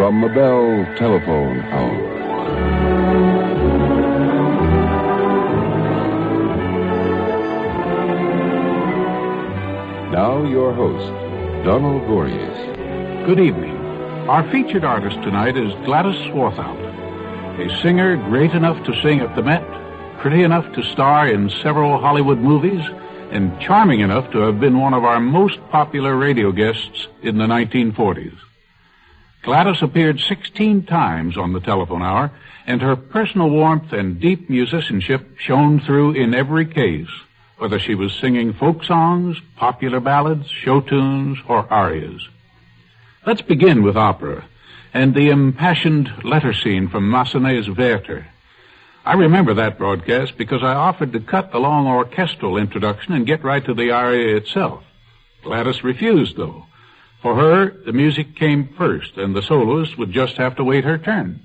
from the Bell Telephone Hour. Now your host, Donald Voorhees. Good evening. Our featured artist tonight is GLADYS Swarthout, a singer great enough to sing at the Met, pretty enough to star in several Hollywood movies, and charming enough to have been one of our most popular radio guests in the 1940s. GLADYS appeared 16 times on the telephone hour, and her personal warmth and deep musicianship shone through in every case, whether she was singing folk songs, popular ballads, show tunes, or arias. Let's begin with opera and the impassioned letter scene from Massenet's Werther. I remember that broadcast because I offered to cut the long orchestral introduction and get right to the aria itself. GLADYS refused, though. For her, the music came first, and the soloist would just have to wait her turn.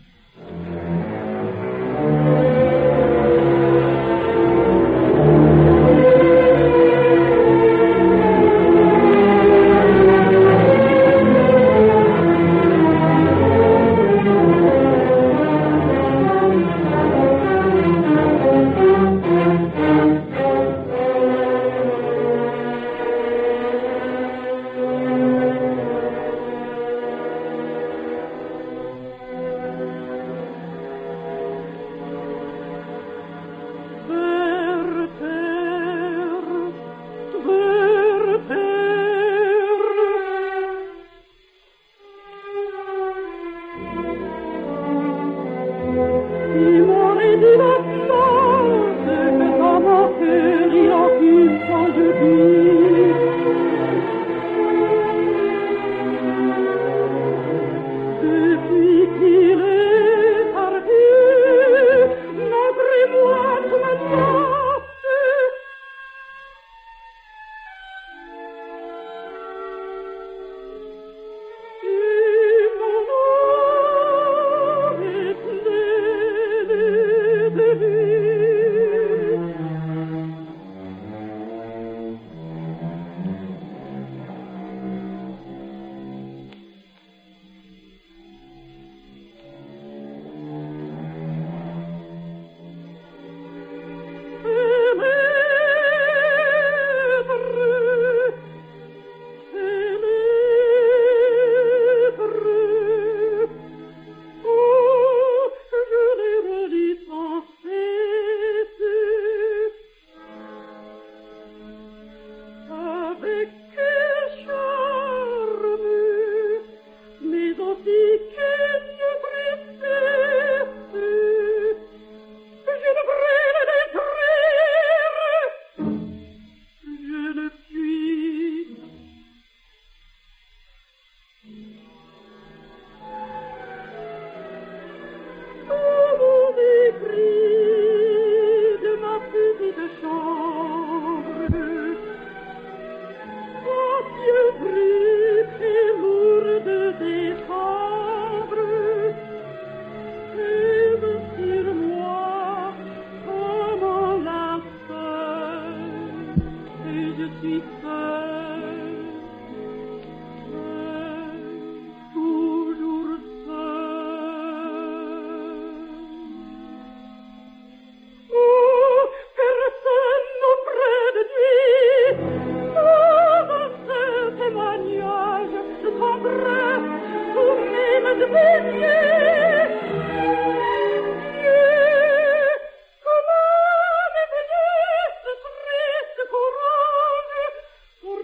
Pour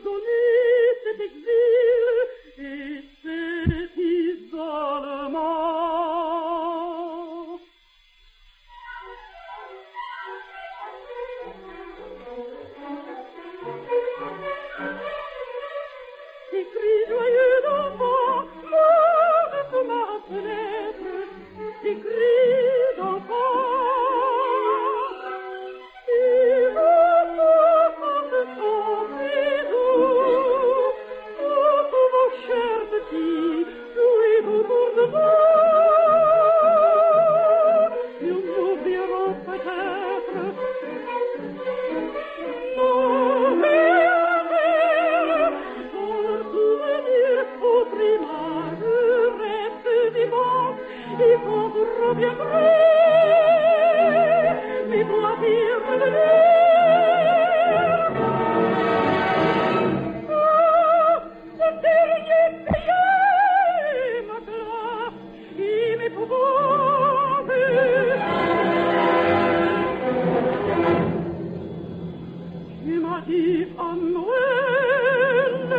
arrive à Noël,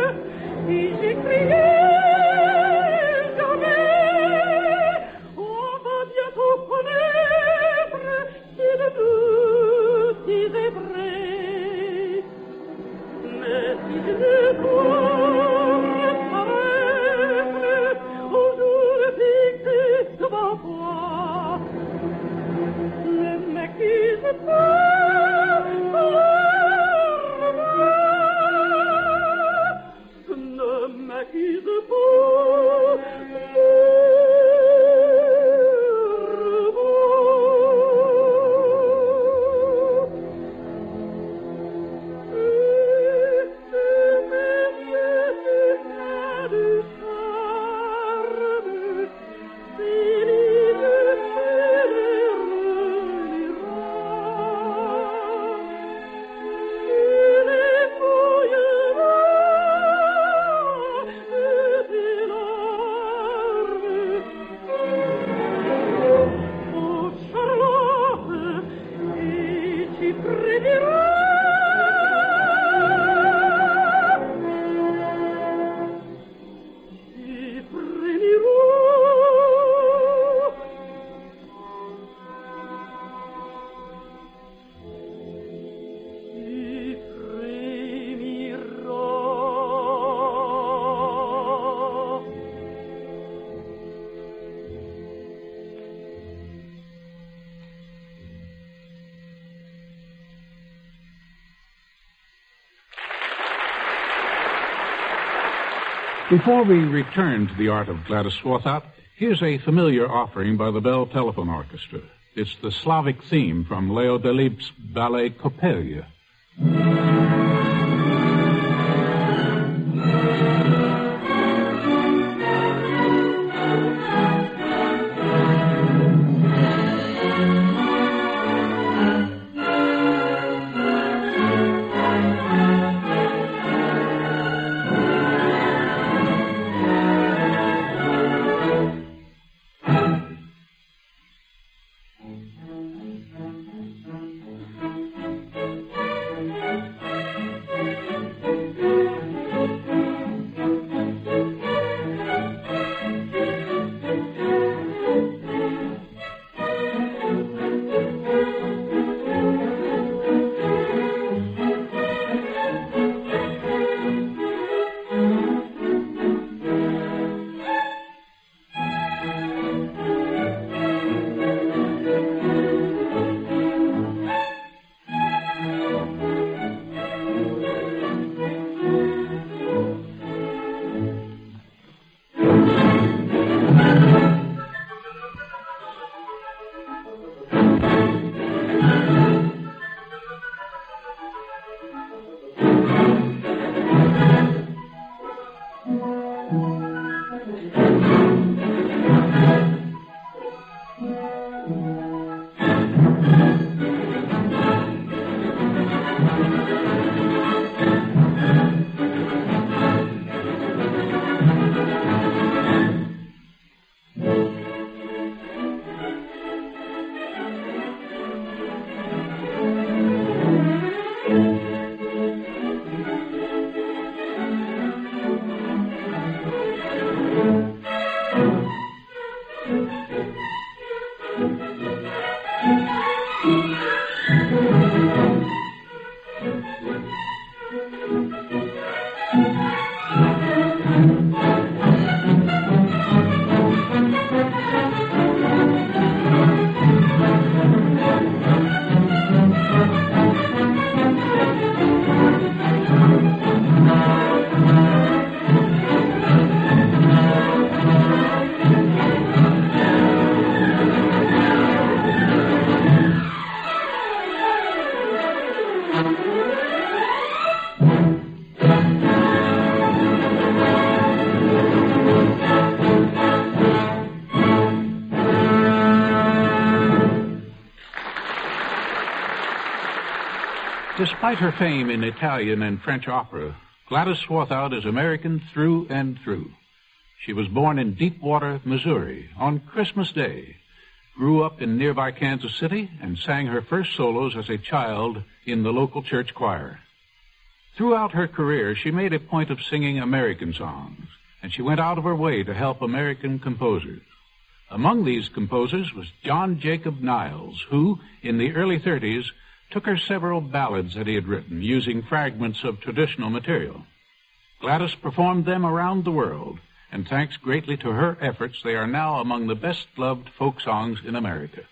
et j'ai crié jamais, on va bientôt connaître qu'il nous disait vrai. Mais si je dois paraître au jour fixé de ma voix, ne m'accuse pas, ne m'accuse pas, Before we return to the art of Gladys Swarthout, here's a familiar offering by the Bell Telephone Orchestra. It's the Slavic theme from Leo Delibes' ballet Coppelia. Despite her fame in Italian and French opera, Gladys Swarthout is American through and through. She was born in Deepwater, Missouri, on Christmas Day, grew up in nearby Kansas City, and sang her first solos as a child in the local church choir. Throughout her career, she made a point of singing American songs, and she went out of her way to help American composers. Among these composers was John Jacob Niles, who, in the early 30s, took her several ballads that he had written, using fragments of traditional material. Gladys performed them around the world, and thanks greatly to her efforts, they are now among the best-loved folk songs in America.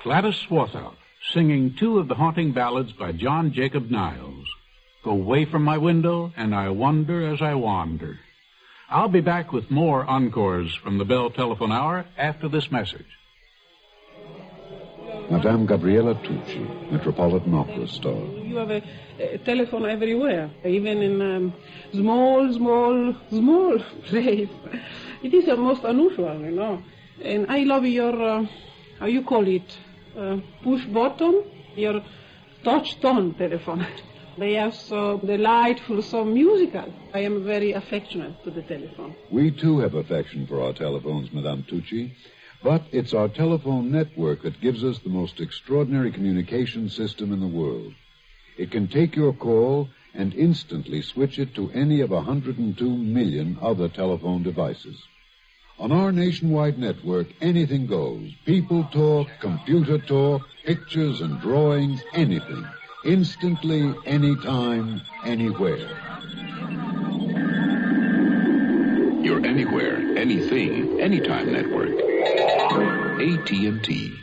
Gladys Swarthout, singing two of the haunting ballads by John Jacob Niles. Go away from my window, and I wonder as I wander. I'll be back with more encores from the Bell Telephone Hour after this message. Madame Gabriella Tucci, Metropolitan Opera star. You have a telephone everywhere, even in small place. It is most unusual, you know. And I love your, how you call it, push button, your touch tone telephone. They are so delightful, so musical. I am very affectionate to the telephone. We, too, have affection for our telephones, Madame Tucci. But it's our telephone network that gives us the most extraordinary communication system in the world. It can take your call and instantly switch it to any of 102 million other telephone devices. On our nationwide network, anything goes. People talk, computer talk, pictures and drawings, anything. Instantly, anytime, anywhere. Your anywhere, anything, anytime network. AT&T.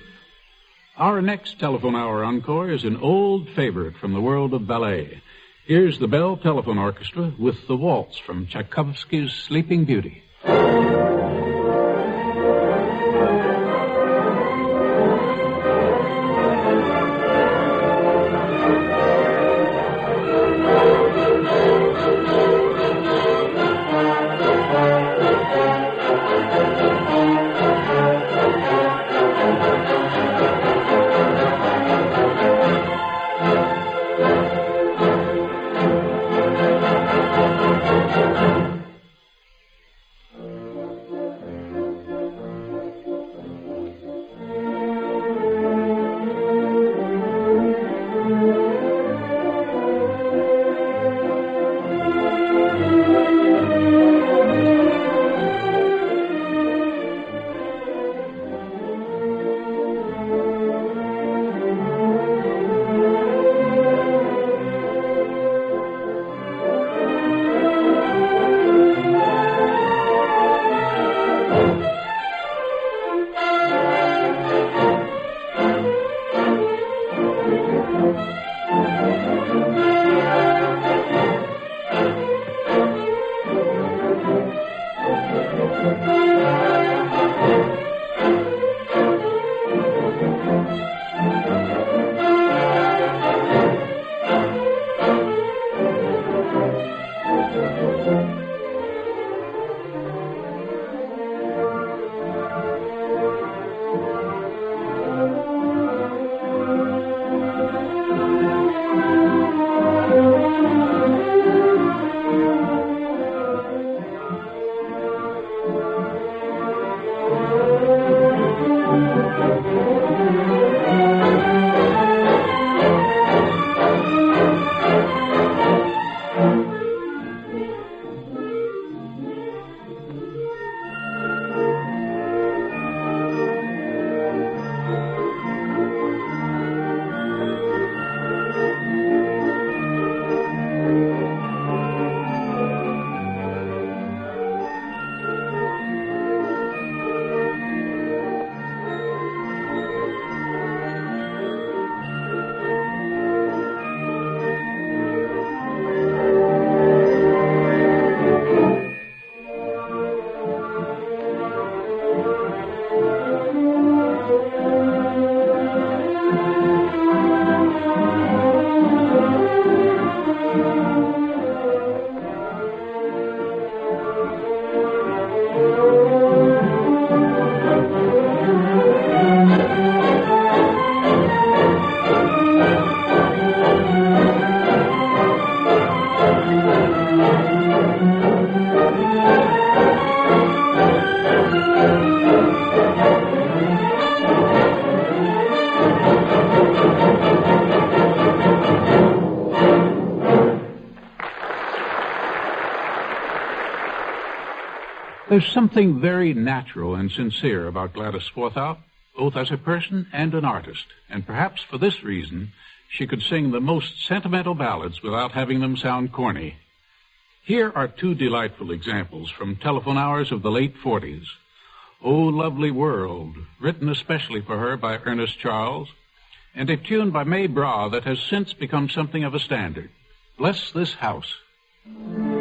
Our next telephone hour encore is an old favorite from the world of ballet. Here's the Bell Telephone Orchestra with the waltz from Tchaikovsky's Sleeping Beauty. There's something very natural and sincere about Gladys Swarthout, both as a person and an artist, and perhaps for this reason, she could sing the most sentimental ballads without having them sound corny. Here are two delightful examples from telephone hours of the late 40s. O Lovely World, written especially for her by Ernest Charles, and a tune by May Bra that has since become something of a standard. Bless This House. Oh,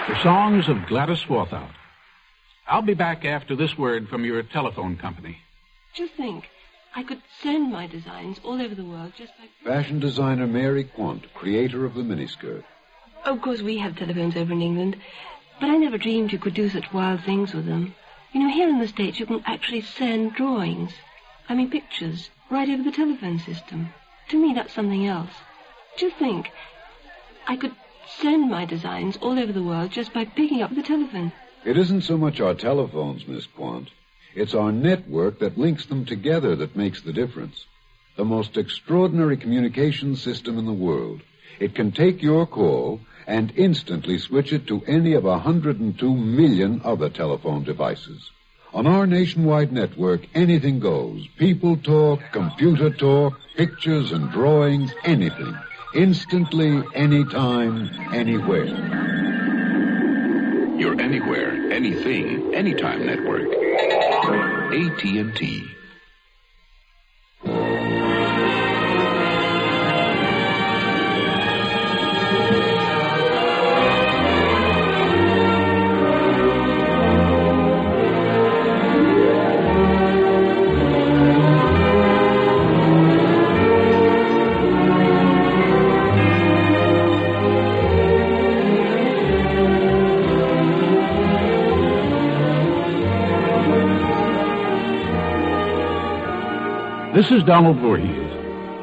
The songs of Gladys Swarthout. I'll be back after this word from your telephone company. Just think, I could send my designs all over the world just by... Fashion designer Mary Quant, creator of the miniskirt. Oh, of course, we have telephones over in England, but I never dreamed you could do such wild things with them. You know, here in the States, you can actually send drawings. I mean, pictures, right over the telephone system. To me, that's something else. Just think, I could send my designs all over the world just by picking up the telephone. It isn't so much our telephones, Miss Quant. It's our network that links them together that makes the difference. The most extraordinary communication system in the world. It can take your call and instantly switch it to any of 102 million other telephone devices. On our nationwide network, anything goes. People talk, computer talk, pictures and drawings, anything. Instantly, anytime, anywhere. Your anywhere, anything, anytime network. AT&T. This is Donald Voorhees.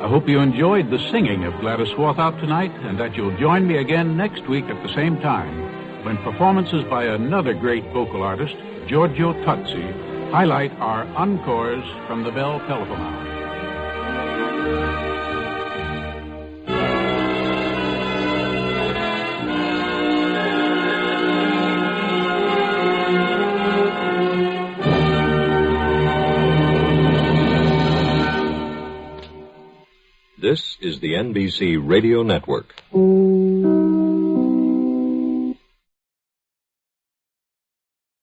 I hope you enjoyed the singing of Gladys Swarthout tonight and that you'll join me again next week at the same time when performances by another great vocal artist, Giorgio Tozzi, highlight our encores from the Bell Telephone Hour. This is the NBC Radio Network.